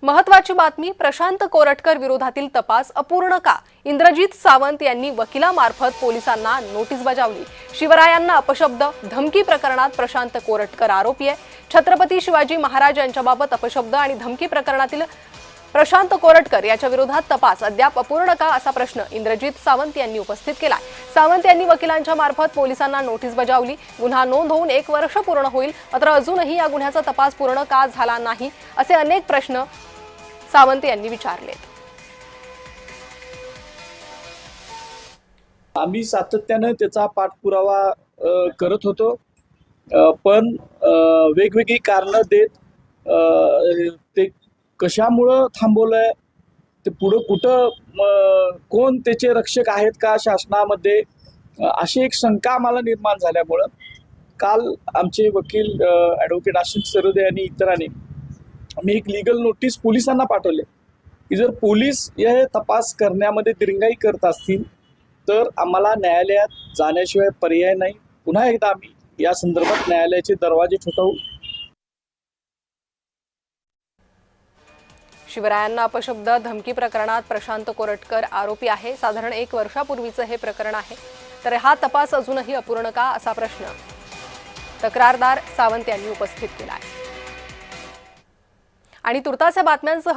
महत्वाची बातमी, प्रशांत कोरटकर विरोधातील तपास अपूर्ण का? इंद्रजित सावंत यांनी वकिलामार्फत पोलिसांना नोटीस बजावली। शिवरायांना अपशब्द, धमकी प्रकरणात प्रशांत कोरटकर आरोपी आहे। छत्रपती शिवाजी महाराज यांच्याबाबत अपशब्द आणि धमकी प्रकरणातील प्रशांत कोरटकर याच्या विरोधात तपास अद्याप अपूर्ण का, असा प्रश्न इंद्रजित सावंत यांनी उपस्थित केला। सावंत यांनी वकिलांच्या मार्फत पोलिसांना नोटीस बजावली। गुन्हा नोंद होऊन 1 वर्ष पूर्ण होईल, मात्र अजूनही या गुन्ह्याचा तपास पूर्ण का झाला नाही, असे अनेक प्रश्न सावंत यांनी विचारलेत। आम्ही सातत्याने त्याचा पाठपुरावा करत होतो, पण वेगवेगळी कारणं देत ते कशामुळे थांबवलंय, ते पुढे कुठं कोण त्याचे रक्षक आहेत का शासनामध्ये, अशी एक शंका आम्हाला निर्माण झाल्यामुळं काल आमचे वकील ॲडव्होकेट आशिष सरोदे यांनी इतरांनी आम्ही एक लीगल नोटीस पोलिसांना पाठवले की जर पोलीस हे तपास करण्यामध्ये दिरंगाई करत असतील तर आम्हाला न्यायालयात जाण्याशिवाय पर्याय नाही। पुन्हा एकदा आम्ही या संदर्भात न्यायालयाचे दरवाजे ठोठावू। शिवरायांना अपशब्द, धमकी प्रकरणात प्रशांत कोरटकर आरोपी आहे। साधारण 1 वर्षापूर्वीचे हे प्रकरण आहे, तर हा तपास अजूनही अपूर्ण का, असा प्रश्न तक्रारदार सावंत यांनी उपस्थित केला आहे। आणि तुर्तास बातम्यांसह